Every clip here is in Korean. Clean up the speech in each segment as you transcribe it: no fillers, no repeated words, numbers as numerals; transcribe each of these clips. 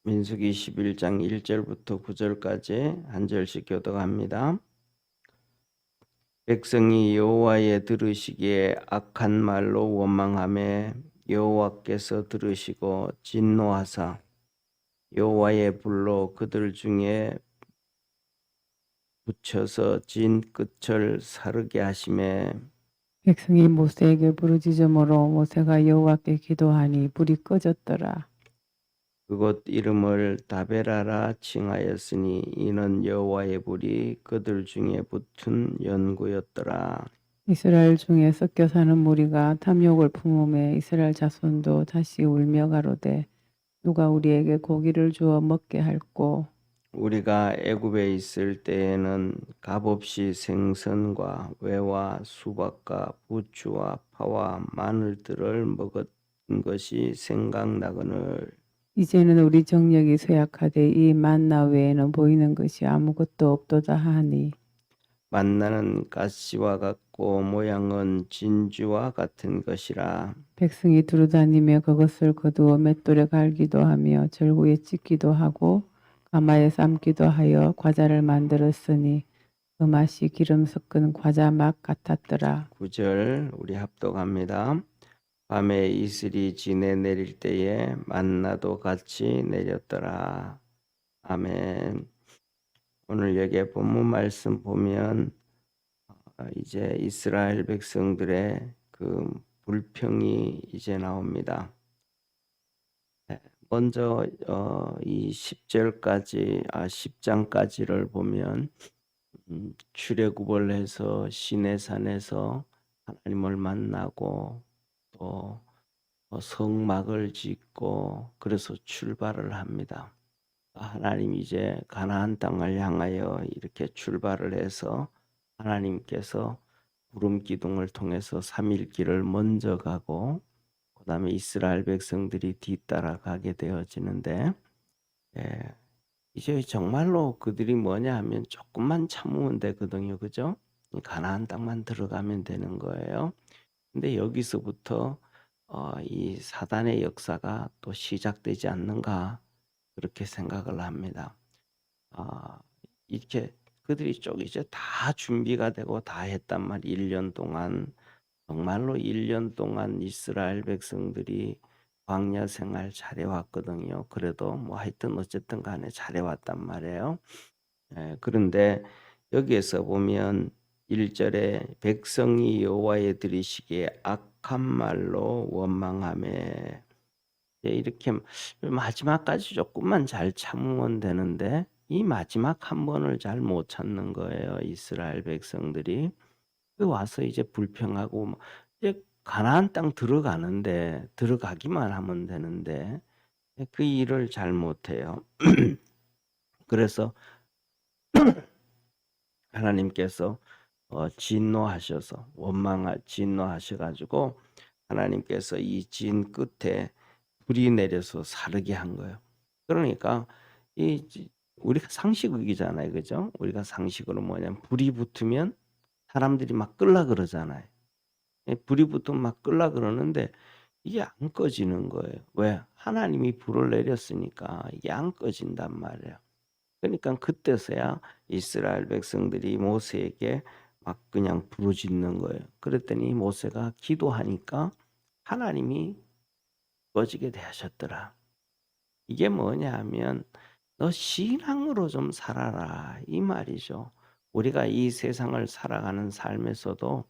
민수기 11장 1절부터 9절까지 한 절씩 교독합니다. 백성이 여호와의 들으시기에 악한 말로 원망하매 여호와께서 들으시고 진노하사 여호와의 불로 그들 중에 붙여서 진 끝을 사르게 하시매 백성이 모세에게 부르짖음으로 모세가 여호와께 기도하니 불이 꺼졌더라. 그곳 이름을 다베라라 칭하였으니 이는 여호와의 불이 그들 중에 붙은 연고였더라. 이스라엘 중에 섞여 사는 무리가 탐욕을 품음에 이스라엘 자손도 다시 울며 가로되 누가 우리에게 고기를 주어 먹게 할꼬. 우리가 애굽에 있을 때에는 값없이 생선과 외와 수박과 부추와 파와 마늘들을 먹었던 것이 생각나거늘 이제는 우리 정력이 쇠약하되 이 만나 외에는 보이는 것이 아무것도 없도다 하니 만나는 가시와 같고 모양은 진주와 같은 것이라. 백성이 두루다니며 그것을 거두어 맷돌에 갈기도 하며 절구에 찢기도 하고 가마에 삶기도 하여 과자를 만들었으니 그 맛이 기름 섞은 과자 맛 같았더라. 9절 우리 합독합니다. 밤에 이슬이 지내 내릴 때에 만나도 같이 내렸더라. 아멘. 오늘 여기 본문 말씀 보면 이제 이스라엘 백성들의 그 불평이 이제 나옵니다. 먼저 이 10장까지를 보면 출애굽을 해서 시내산에서 하나님을 만나고 또 성막을 짓고 그래서 출발을 합니다. 하나님 이제 가나안 땅을 향하여 이렇게 출발을 해서 하나님께서 구름 기둥을 통해서 3일 길을 먼저 가고 그다음에 이스라엘 백성들이 뒤따라 가게 되어지는데 이제 정말로 그들이 뭐냐 하면 조금만 참으면 되거든요. 그죠? 가나안 땅만 들어가면 되는 거예요. 근데 여기서부터 이 사단의 역사가 또 시작되지 않는가 그렇게 생각을 합니다. 이렇게 그들이 쪽 이제 다 준비가 되고 다 했단 말 1년 동안 정말로 1년 동안 이스라엘 백성들이 광야 생활 잘해왔거든요. 그래도 뭐 하여튼 어쨌든 간에 잘해왔단 말이에요. 그런데 여기에서 보면 1절에 백성이 여호와의 들으시기에 악한 말로 원망하매 이렇게 마지막까지 조금만 잘 참으면 되는데 이 마지막 한 번을 잘 못 찾는 거예요. 이스라엘 백성들이. 와서 이제 불평하고 이제 가나안 땅 들어가는데 들어가기만 하면 되는데 그 일을 잘 못해요. 그래서 하나님께서 진노하셔서 진노하셔가지고 하나님께서 이 진 끝에 불이 내려서 사르게 한 거예요. 그러니까 우리가 상식이잖아요, 그죠? 우리가 상식으로 뭐냐면 불이 붙으면 사람들이 막 끌라 그러잖아요. 불이 붙으면 막 끌라 그러는데 이게 안 꺼지는 거예요. 왜? 하나님이 불을 내렸으니까 이게 안 꺼진단 말이에요. 그러니까 그때서야 이스라엘 백성들이 모세에게 막 그냥 부르짖는 거예요. 그랬더니 모세가 기도하니까 하나님이 꺼지게 되셨더라. 이게 뭐냐 하면 너 신앙으로 좀 살아라 이 말이죠. 우리가 이 세상을 살아가는 삶에서도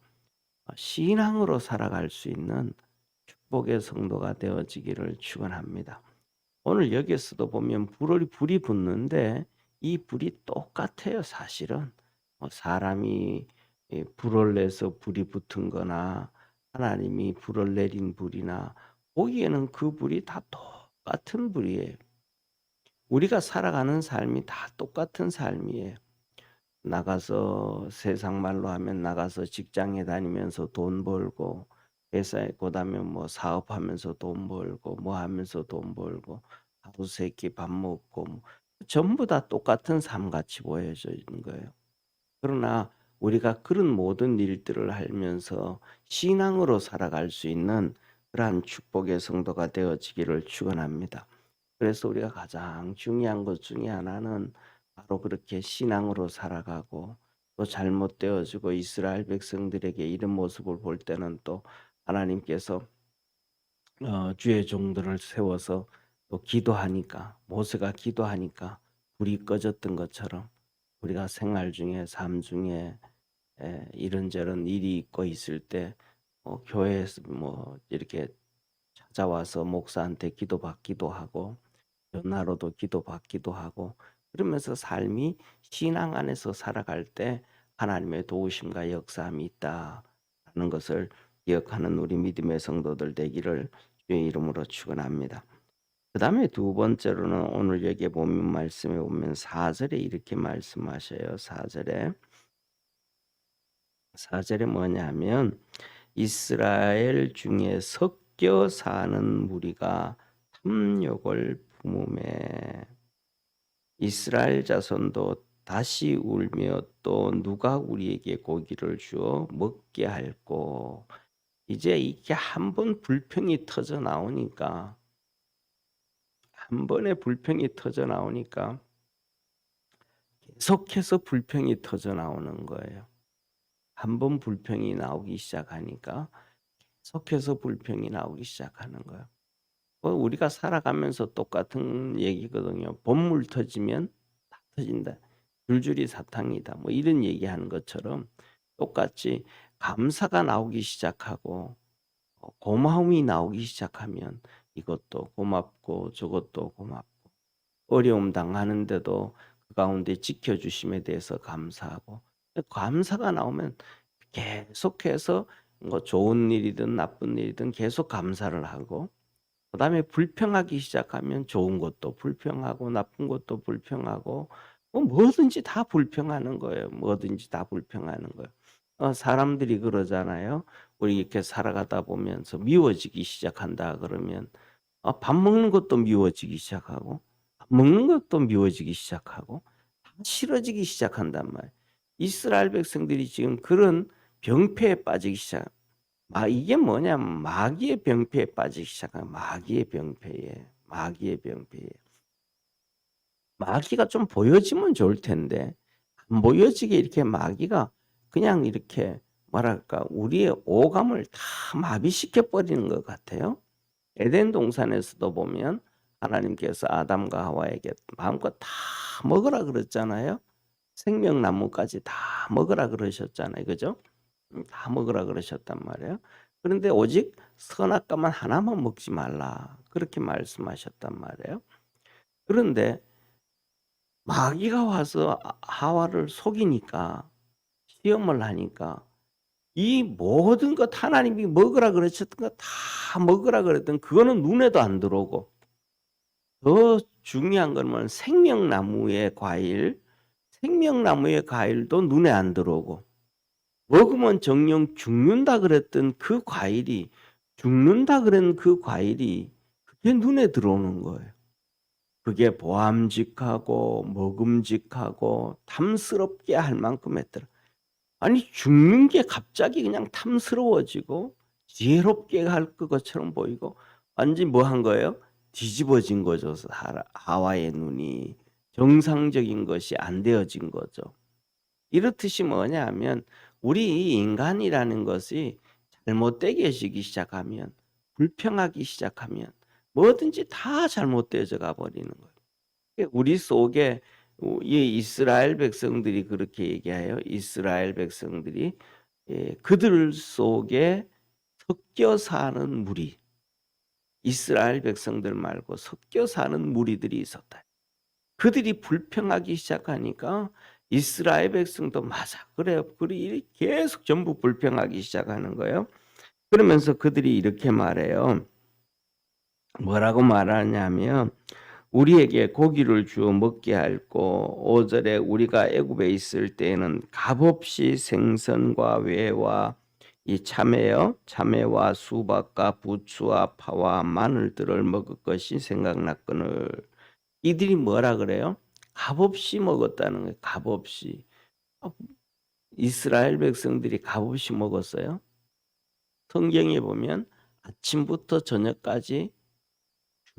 신앙으로 살아갈 수 있는 축복의 성도가 되어지기를 축원합니다. 오늘 여기에서도 보면 불이 붙는데 이 불이 똑같아요. 사실은 사람이 불을 내서 불이 붙은 거나 하나님이 불을 내린 불이나 보기에는 그 불이 다 똑같은 불이에요. 우리가 살아가는 삶이 다 똑같은 삶이에요. 나가서 세상 말로 하면 나가서 직장에 다니면서 돈 벌고 회사에 그다음에 뭐 사업하면서 돈 벌고 뭐 하면서 돈 벌고 하루 세 끼 밥 먹고 뭐 전부 다 똑같은 삶같이 보여져 있는 거예요. 그러나 우리가 그런 모든 일들을 하면서 신앙으로 살아갈 수 있는 그러한 축복의 성도가 되어지기를 축원합니다. 그래서 우리가 가장 중요한 것 중에 하나는 바로 그렇게 신앙으로 살아가고 또 잘못되어지고 이스라엘 백성들에게 이런 모습을 볼 때는 또 하나님께서 주의 종들을 세워서 또 기도하니까 모세가 기도하니까 불이 꺼졌던 것처럼 우리가 생활 중에 삶 중에 이런저런 일이 있고 있을 때 교회에서 뭐 이렇게 찾아와서 목사한테 기도받기도 하고 전화로도 기도받기도 하고 그러면서 삶이 신앙 안에서 살아갈 때 하나님의 도우심과 역사함이 있다라는 것을 기억하는 우리 믿음의 성도들 되기를 주의 이름으로 축원합니다. 그다음에 두 번째로는 오늘 여기에 보면 말씀에 보면 4절에 이렇게 말씀하셔요. 4절에 뭐냐면 이스라엘 중에 섞여 사는 무리가 탐욕을 품음에 이스라엘 자손도 다시 울며 또 누가 우리에게 고기를 주어 먹게 할꼬. 이제 이게 한 번 불평이 터져 나오니까 한 번에 불평이 터져 나오니까 계속해서 불평이 터져 나오는 거예요. 한 번 불평이 나오기 시작하니까 계속해서 불평이 나오기 시작하는 거예요. 우리가 살아가면서 똑같은 얘기거든요. 본물 터지면 다 터진다. 줄줄이 사탕이다. 뭐 이런 얘기하는 것처럼 똑같이 감사가 나오기 시작하고 고마움이 나오기 시작하면 이것도 고맙고 저것도 고맙고 어려움 당하는데도 그 가운데 지켜주심에 대해서 감사하고 감사가 나오면 계속해서 뭐 좋은 일이든 나쁜 일이든 계속 감사를 하고 그다음에 불평하기 시작하면 좋은 것도 불평하고 나쁜 것도 불평하고 뭐든지 다 불평하는 거예요. 뭐든지 다 불평하는 거예요. 사람들이 그러잖아요. 우리 이렇게 살아가다 보면서 미워지기 시작한다 그러면 밥 먹는 것도 미워지기 시작하고 밥 먹는 것도 미워지기 시작하고 다 싫어지기 시작한단 말이에요. 이스라엘 백성들이 지금 그런 병폐에 빠지기 시작. 이게 뭐냐면 마귀의 병폐에 빠지기 시작한 마귀의 병폐에. 마귀가 좀 보여지면 좋을 텐데 안 보여지게 이렇게 마귀가 그냥 이렇게 뭐랄까 우리의 오감을 다 마비시켜 버리는 것 같아요. 에덴 동산에서도 보면 하나님께서 아담과 하와에게 마음껏 다 먹으라 그랬잖아요. 생명나무까지 다 먹으라 그러셨잖아요. 그죠? 다 먹으라 그러셨단 말이에요. 그런데 오직 선악과만 하나만 먹지 말라. 그렇게 말씀하셨단 말이에요. 그런데 마귀가 와서 하와를 속이니까 시험을 하니까 이 모든 것 하나님이 먹으라 그러셨던 거 다 먹으라 그랬던 그거는 눈에도 안 들어오고 더 중요한 건 뭐냐면 생명나무의 과일도 눈에 안 들어오고 먹으면 정령 죽는다 그랬던 그 과일이 죽는다 그런 그 과일이 그게 눈에 들어오는 거예요. 그게 보암직하고 먹음직하고 탐스럽게 할 만큼 했더라. 아니 죽는 게 갑자기 그냥 탐스러워지고 지혜롭게 할 것처럼 보이고 완전히 뭐 한 거예요? 뒤집어진 거죠. 하와의 눈이 정상적인 것이 안 되어진 거죠. 이렇듯이 뭐냐 하면 우리 인간이라는 것이 잘못되기 시작하면 불평하기 시작하면 뭐든지 다 잘못되어져 가 버리는 거예요. 우리 속에 이 이스라엘 백성들이 그렇게 얘기해요. 이스라엘 백성들이 그들 속에 섞여 사는 무리 이스라엘 백성들 말고 섞여 사는 무리들이 있었다. 그들이 불평하기 시작하니까 이스라엘 백성도 맞아. 그래요. 그들이 계속 전부 불평하기 시작하는 거예요. 그러면서 그들이 이렇게 말해요. 뭐라고 말하냐면 우리에게 고기를 주어 먹게 할고 5절에 우리가 애굽에 있을 때에는 값없이 생선과 외와 이 참외와 수박과 부추와 파와 마늘들을 먹을 것이 생각났거늘 이들이 뭐라 그래요? 값없이 먹었다는 거예요. 값없이. 이스라엘 백성들이 값없이 먹었어요. 성경에 보면 아침부터 저녁까지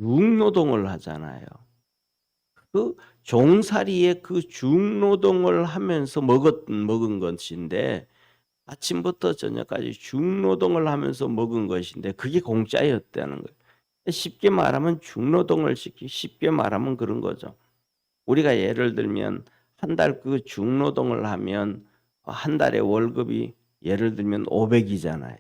중노동을 하잖아요. 그 종살이의 그 중노동을 하면서 먹은 것인데 아침부터 저녁까지 중노동을 하면서 먹은 것인데 그게 공짜였다는 거예요. 쉽게 말하면 중노동을 쉽게 말하면 그런 거죠. 우리가 예를 들면 한 달 그 중노동을 하면 한 달에 월급이 예를 들면 500이잖아요.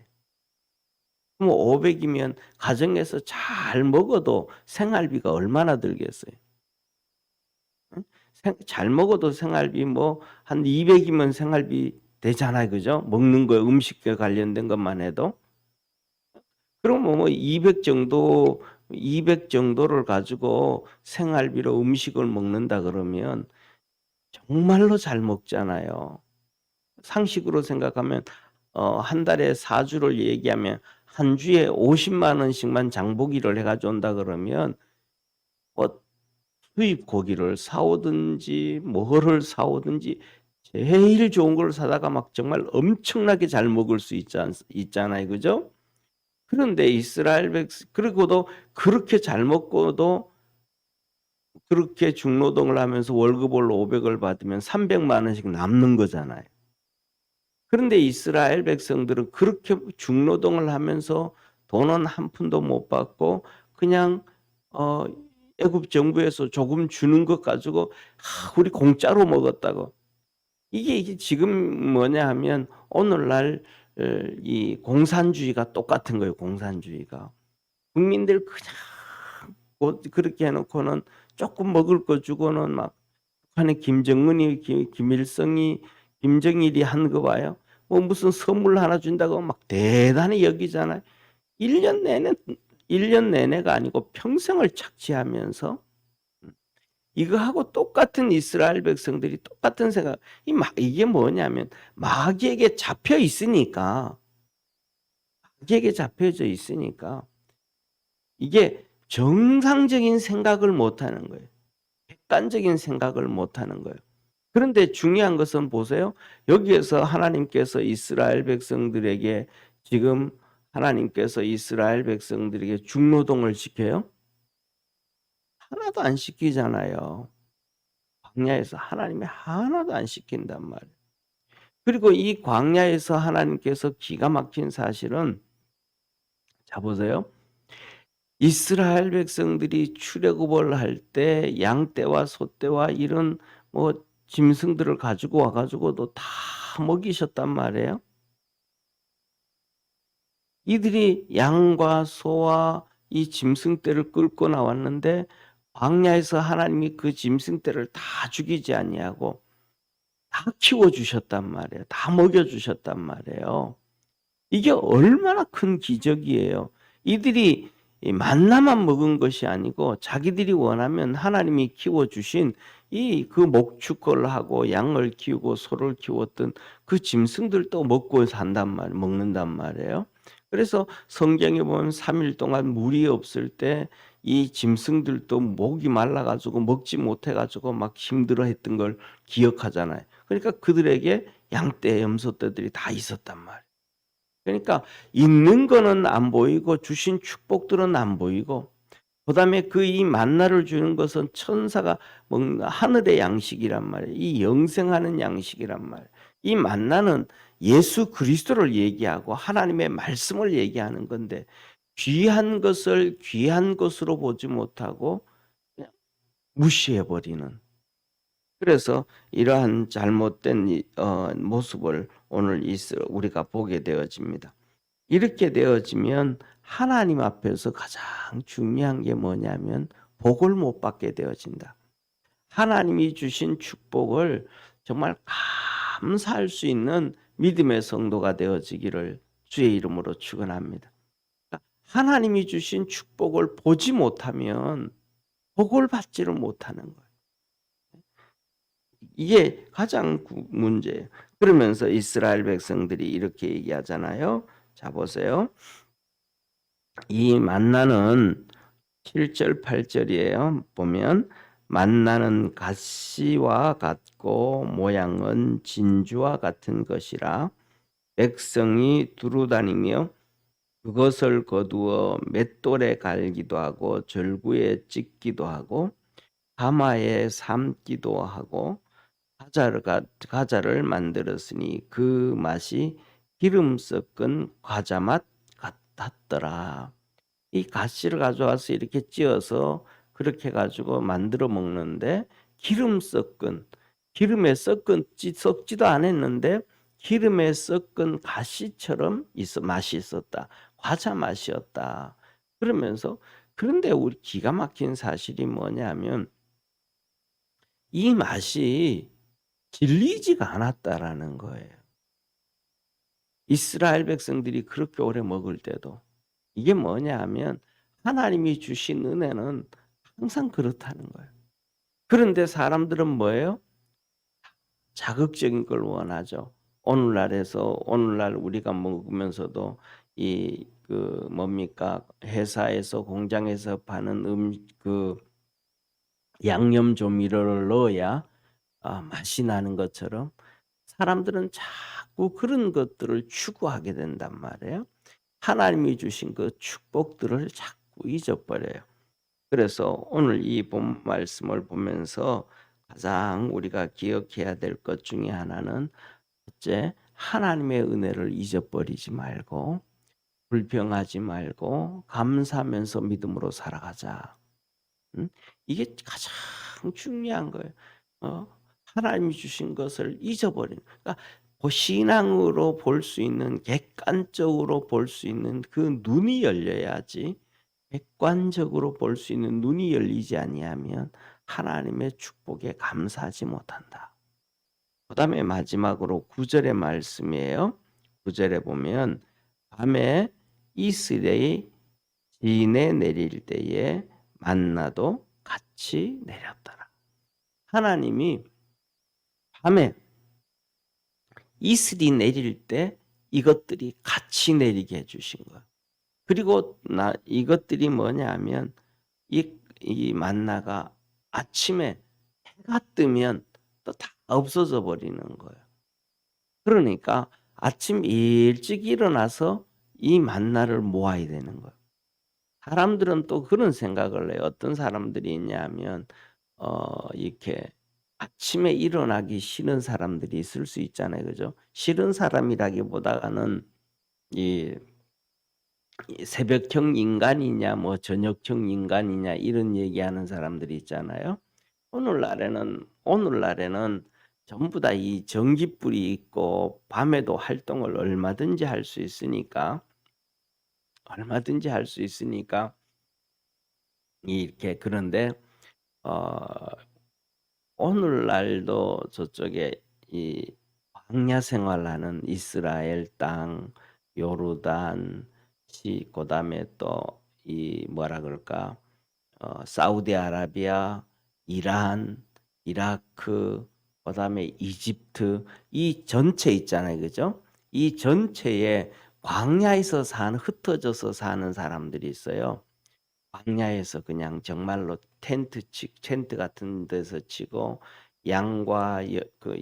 그럼 500이면 가정에서 잘 먹어도 생활비가 얼마나 들겠어요? 응? 잘 먹어도 생활비 뭐 한 200이면 생활비 되잖아요. 그죠? 먹는 거 음식과 관련된 것만 해도. 그럼 뭐 200 정도 200 정도를 가지고 생활비로 음식을 먹는다 그러면 정말로 잘 먹잖아요. 상식으로 생각하면 한 달에 4주를 얘기하면 한 주에 50만 원씩만 장보기를 해 가지고 온다 그러면 뭐 수입 고기를 사 오든지 뭐를 사 오든지 제일 좋은 걸 사다가 막 정말 엄청나게 잘 먹을 수 있잖아요. 그죠? 그런데 이스라엘 백성 그리고도 그렇게 잘 먹고도 그렇게 중노동을 하면서 월급을 500을 받으면 300만 원씩 남는 거잖아요. 그런데 이스라엘 백성들은 그렇게 중노동을 하면서 돈은 한 푼도 못 받고 그냥 어 애굽 정부에서 조금 주는 것 가지고 우리 공짜로 먹었다고. 이게 지금 뭐냐 하면 오늘날 이 공산주의가 똑같은 거예요. 공산주의가. 국민들 그냥 그렇게 해놓고는 조금 먹을 거 주고는 막 북한의 김정은이 김일성이 김정일이 한 거 봐요. 뭐 무슨 선물 하나 준다고 막 대단히 여기잖아요. 1년 내내 1년 내내가 아니고 평생을 착취하면서 이거하고 똑같은 이스라엘 백성들이 똑같은 생각. 이게 뭐냐면 마귀에게 잡혀 있으니까 마귀에게 잡혀져 있으니까 이게 정상적인 생각을 못 하는 거예요. 객관적인 생각을 못 하는 거예요. 그런데 중요한 것은 보세요. 여기에서 하나님께서 이스라엘 백성들에게 지금 하나님께서 이스라엘 백성들에게 중노동을 시켜요? 하나도 안 시키잖아요. 광야에서 하나님이 하나도 안 시킨단 말이에요. 그리고 이 광야에서 하나님께서 기가 막힌 사실은 자 보세요. 이스라엘 백성들이 출애굽을 할 때 양떼와 소떼와 이런 뭐 짐승들을 가지고 와 가지고도 다 먹이셨단 말이에요. 이들이 양과 소와 이 짐승떼를 끌고 나왔는데 광야에서 하나님이 그 짐승떼를 다 죽이지 아니하고 다 키워 주셨단 말이에요. 다 먹여 주셨단 말이에요. 이게 얼마나 큰 기적이에요. 이들이 이 만나만 먹은 것이 아니고 자기들이 원하면 하나님이 키워주신 이 그 목축을 하고 양을 키우고 소를 키웠던 그 짐승들도 먹고 먹는단 말이에요. 그래서 성경에 보면 3일 동안 물이 없을 때 이 짐승들도 목이 말라가지고 먹지 못해가지고 막 힘들어했던 걸 기억하잖아요. 그러니까 그들에게 양떼, 염소떼들이 다 있었단 말이에요. 그러니까 있는 거는 안 보이고 주신 축복들은 안 보이고 그다음에 그 이 만나를 주는 것은 천사가 먹는 하늘의 양식이란 말이에요. 이 영생하는 양식이란 말이에요. 이 만나는 예수 그리스도를 얘기하고 하나님의 말씀을 얘기하는 건데 귀한 것을 귀한 것으로 보지 못하고 그냥 무시해 버리는. 그래서 이러한 잘못된 모습을 오늘 우리가 보게 되어집니다. 이렇게 되어지면 하나님 앞에서 가장 중요한 게 뭐냐면 복을 못 받게 되어진다. 하나님이 주신 축복을 정말 감사할 수 있는 믿음의 성도가 되어지기를 주의 이름으로 축원합니다. 그러니까 하나님이 주신 축복을 보지 못하면 복을 받지를 못하는 거예요. 이게 가장 문제예요. 그러면서 이스라엘 백성들이 이렇게 얘기하잖아요. 자 보세요. 이 만나는 7절 8절이에요. 보면 만나는 가시와 같고 모양은 진주와 같은 것이라 백성이 두루다니며 그것을 거두어 맷돌에 갈기도 하고 절구에 찢기도 하고 가마에 삶기도 하고 과자를 만들었으니 그 맛이 기름 섞은 과자 맛 같았더라. 이 가시를 가져와서 이렇게 찧어서 그렇게 가지고 만들어 먹는데 기름에 섞지도 않았는데 기름에 섞은 가시처럼 맛이 있었다. 과자 맛이었다. 그러면서 그런데 우리 기가 막힌 사실이 뭐냐면 이 맛이 질리지가 않았다라는 거예요. 이스라엘 백성들이 그렇게 오래 먹을 때도 이게 뭐냐 하면 하나님이 주신 은혜는 항상 그렇다는 거예요. 그런데 사람들은 뭐예요? 자극적인 걸 원하죠. 오늘날 우리가 먹으면서도 뭡니까? 회사에서 공장에서 파는 양념 조미료를 넣어야 맛이 나는 것처럼 사람들은 자꾸 그런 것들을 추구하게 된단 말이에요. 하나님이 주신 그 축복들을 자꾸 잊어버려요. 그래서 오늘 이 본 말씀을 보면서 가장 우리가 기억해야 될 것 중에 하나는 첫째, 하나님의 은혜를 잊어버리지 말고 불평하지 말고 감사하면서 믿음으로 살아가자. 이게 가장 중요한 거예요. 하나님이 주신 것을 잊어버리는. 그러니까 신앙으로 볼 수 있는 객관적으로 볼 수 있는 그 눈이 열려야지. 객관적으로 볼 수 있는 눈이 열리지 아니하면 하나님의 축복에 감사하지 못한다. 그다음에 마지막으로 9절의 말씀이에요. 9절에 보면 밤에 이슬의 진에 내릴 때에 만나도 같이 내렸더라. 하나님이 밤에 이슬이 내릴 때 이것들이 같이 내리게 해주신 거예요. 그리고 이것들이 뭐냐면 이 만나가 아침에 해가 뜨면 또 다 없어져 버리는 거예요. 그러니까 아침 일찍 일어나서 이 만나를 모아야 되는 거예요. 사람들은 또 그런 생각을 해요. 어떤 사람들이 있냐면 이렇게 아침에 일어나기 싫은 사람들이 있을 수 있잖아요. 그죠? 싫은 사람이라기보다는 이 새벽형 인간이냐 뭐 저녁형 인간이냐 이런 얘기하는 사람들이 있잖아요. 오늘날에는 전부 다 이 전기불이 있고 밤에도 활동을 얼마든지 할 수 있으니까 이렇게 그런데 어 오늘날도 저쪽에 이 광야 생활하는 이스라엘 땅, 요르단, 그다음에 또 이 뭐라 그럴까? 사우디아라비아, 이란, 이라크, 그다음에 이집트 이 전체 있잖아요. 그죠? 이 전체에 광야에서 흩어져서 사는 사람들이 있어요. 광야에서 그냥 정말로 텐트 같은 데서 치고 양과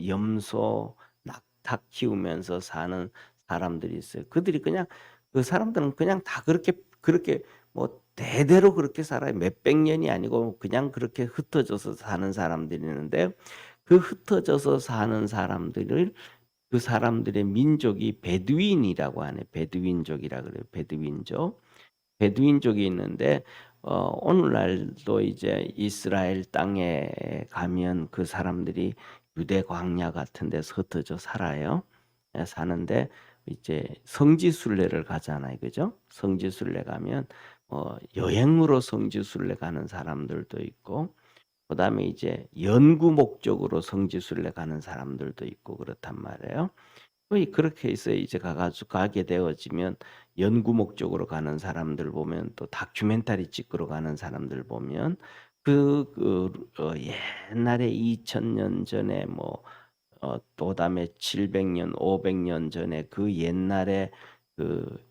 염소, 낙타 키우면서 사는 사람들이 있어요. 그 사람들은 그냥 다 그렇게 뭐 대대로 그렇게 살아요. 몇백 년이 아니고 그냥 그렇게 흩어져서 사는 사람들이 있는데 그 흩어져서 사는 사람들을 그 사람들의 민족이 베두인이라고 하네. 베두인족이라 그래요. 베두인족이 있는데 오늘날도 이제 이스라엘 땅에 가면 그 사람들이 유대 광야 같은 데서 흩어져 살아요. 사는데 이제 성지순례를 가잖아요. 그죠? 성지순례 가면 여행으로 성지순례 가는 사람들도 있고 그다음에 이제 연구 목적으로 성지순례 가는 사람들도 있고 그렇단 말이에요. 거의 그렇게 해서 이제 가게 되어지면 연구 목적으로 가는 사람들 보면 또 다큐멘터리 찍으러 가는 사람들 보면 옛날에 2000년 전에 또 다음에 700년, 500년 전에 그 옛날에 그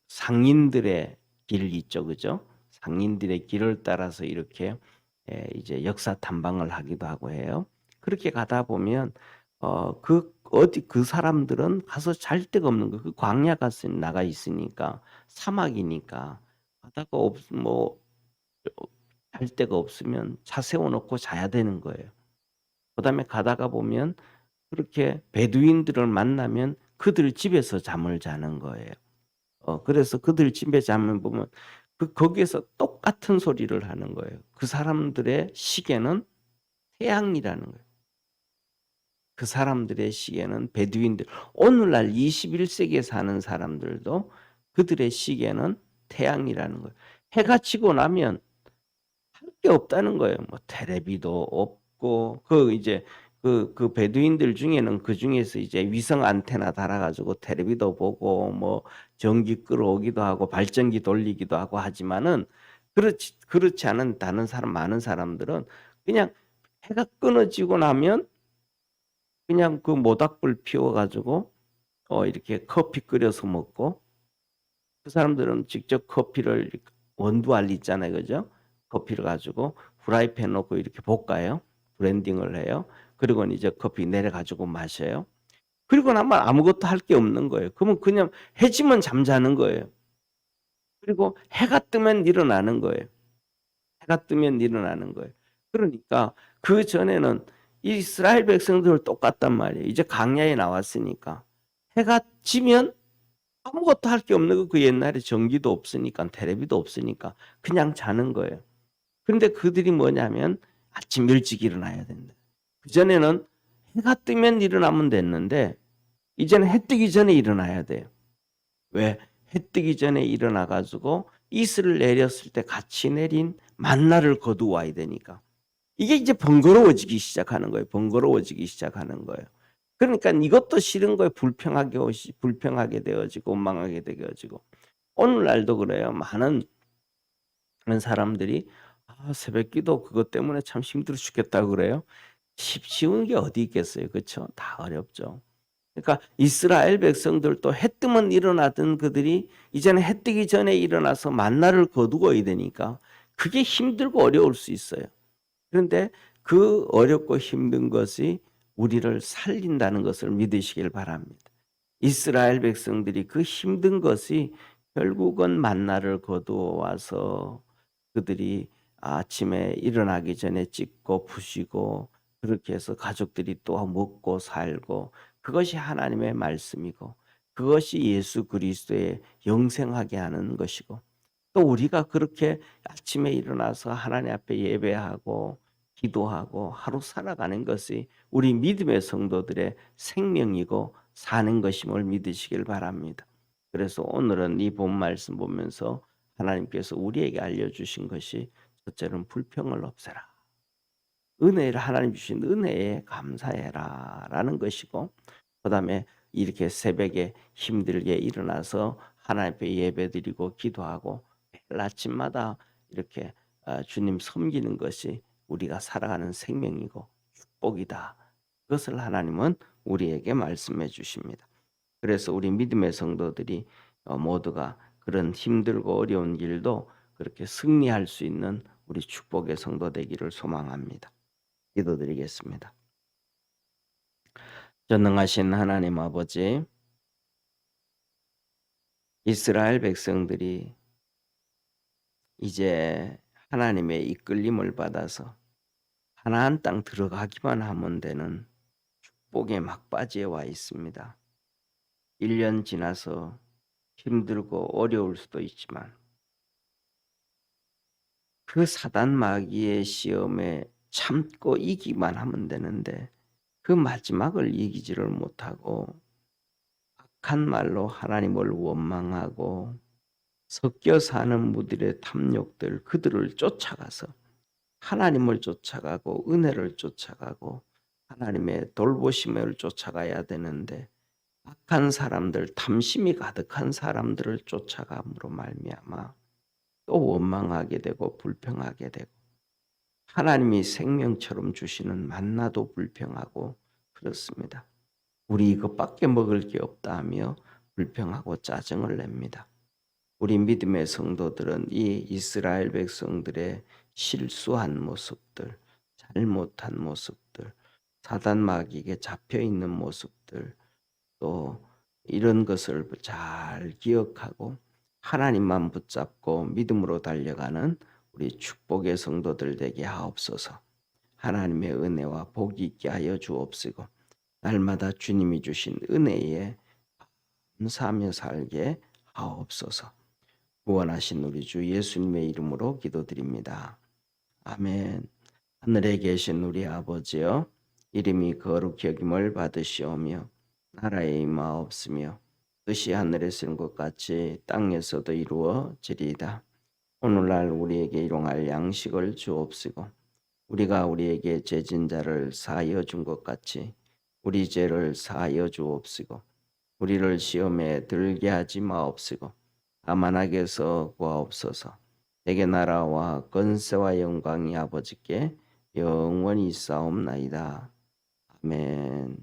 상인들의 길 있죠, 그죠? 상인들의 길을 따라서 이렇게 이제 역사 탐방을 하기도 하고 해요. 그렇게 가다 보면 그 사람들은 가서 잘 데가 없는 거예요. 그 광야 가서 나가 있으니까 사막이니까 바다가 잘 데가 없으면 차 세워 놓고 자야 되는 거예요. 그다음에 가다가 보면 그렇게 베두인들을 만나면 그들 집에서 잠을 자는 거예요. 그래서 그들 집에 잠을 보면 거기에서 똑같은 소리를 하는 거예요. 그 사람들의 시계는 태양이라는 거예요. 그 사람들의 시계는 베두인들, 오늘날 21세기에 사는 사람들도 그들의 시계는 태양이라는 거예요. 해가 지고 나면 할 게 없다는 거예요. 뭐 텔레비도 없고 그 베두인들 중에는 그중에서 이제 위성 안테나 달아 가지고 텔레비도 보고 뭐 전기 끌어오기도 하고 발전기 돌리기도 하고 하지만은 그렇지 않은 많은 사람들은 그냥 해가 끊어지고 나면 그냥 그 모닥불 피워 가지고 이렇게 커피 끓여서 먹고, 그 사람들은 직접 커피를 원두알 있잖아요. 그죠? 커피를 가지고 프라이팬 놓고 이렇게 볶아요. 브랜딩을 해요. 그리고 이제 커피 내려 가지고 마셔요. 그리고 나면 아무것도 할 게 없는 거예요. 그러면 그냥 해지면 잠자는 거예요. 그리고 해가 뜨면 일어나는 거예요. 해가 뜨면 일어나는 거예요. 그러니까 그전에는 이스라엘 백성들 똑같단 말이에요. 이제 광야에 나왔으니까 해가 지면 아무것도 할 게 없는 거. 그 옛날에 전기도 없으니까 텔레비도 없으니까 그냥 자는 거예요. 그런데 그들이 뭐냐면 아침 일찍 일어나야 된다. 그전에는 해가 뜨면 일어나면 됐는데 이제는 해 뜨기 전에 일어나야 돼요. 왜? 해 뜨기 전에 일어나 가지고 이슬을 내렸을 때 같이 내린 만나를 거두어와야 되니까. 이게 이제 번거로워지기 시작하는 거예요. 번거로워지기 시작하는 거예요. 그러니까 이것도 싫은 거예요. 불평하게 되어지고 원망하게 되어지고. 오늘날도 그래요. 많은 사람들이 새벽기도 그것 때문에 참 힘들어 죽겠다고 그래요. 쉬운 게 어디 있겠어요. 그렇죠? 다 어렵죠. 그러니까 이스라엘 백성들도 해 뜨면 일어나던 그들이 이제는 해 뜨기 전에 일어나서 만나를 거두어야 되니까 그게 힘들고 어려울 수 있어요. 그런데 그 어렵고 힘든 것이 우리를 살린다는 것을 믿으시길 바랍니다. 이스라엘 백성들이 그 힘든 것이 결국은 만나를 거두어 와서 그들이 아침에 일어나기 전에 찢고 부시고 그렇게 해서 가족들이 또 먹고 살고, 그것이 하나님의 말씀이고 그것이 예수 그리스도의 영생하게 하는 것이고, 또 우리가 그렇게 아침에 일어나서 하나님 앞에 예배하고 기도하고 하루 살아가는 것이 우리 믿음의 성도들의 생명이고 사는 것임을 믿으시길 바랍니다. 그래서 오늘은 이 본 말씀 보면서 하나님께서 우리에게 알려주신 것이, 첫째는 불평을 없애라. 은혜를, 하나님 주신 은혜에 감사해라 라는 것이고, 그 다음에 이렇게 새벽에 힘들게 일어나서 하나님 앞에 예배드리고 기도하고 매일 아침마다 이렇게 주님 섬기는 것이 우리가 살아가는 생명이고 축복이다. 그것을 하나님은 우리에게 말씀해 주십니다. 그래서 우리 믿음의 성도들이 모두가 그런 힘들고 어려운 일도 그렇게 승리할 수 있는 우리 축복의 성도 되기를 소망합니다. 기도드리겠습니다. 전능하신 하나님 아버지, 이스라엘 백성들이 이제 하나님의 이끌림을 받아서 가나안 땅 들어가기만 하면 되는 축복의 막바지에 와 있습니다. 1년 지나서 힘들고 어려울 수도 있지만 그 사단 마귀의 시험에 참고 이기만 하면 되는데 그 마지막을 이기지를 못하고 악한 말로 하나님을 원망하고 섞여 사는 무들의 탐욕들, 그들을 쫓아가서 하나님을 쫓아가고 은혜를 쫓아가고 하나님의 돌보심을 쫓아가야 되는데 악한 사람들, 탐심이 가득한 사람들을 쫓아감으로 말미암아 또 원망하게 되고 불평하게 되고, 하나님이 생명처럼 주시는 만나도 불평하고 그렇습니다. 우리 이것밖에 먹을 게 없다 하며 불평하고 짜증을 냅니다. 우리 믿음의 성도들은 이 이스라엘 백성들의 실수한 모습들, 잘못한 모습들, 사단 마귀에게 잡혀 있는 모습들, 또 이런 것을 잘 기억하고 하나님만 붙잡고 믿음으로 달려가는 우리 축복의 성도들 되게 하옵소서. 하나님의 은혜와 복이 있게 하여 주옵시고 날마다 주님이 주신 은혜에 감사하며 살게 하옵소서. 구원하신 우리 주 예수님의 이름으로 기도드립니다. 아멘. 하늘에 계신 우리 아버지여, 이름이 거룩히 여김을 받으시오며 나라에 임하옵시며 뜻이 하늘에서 이룬 것 같이 땅에서도 이루어지리이다. 오늘날 우리에게 일용할 양식을 주옵시고 우리가 우리에게 죄진 자를 사하여 준 것 같이 우리 죄를 사하여 주옵시고 우리를 시험에 들게 하지 마옵시고 다만 악에서 구하옵소서. 내게 나라와 권세와 영광이 아버지께 영원히 있사옵나이다. 아멘.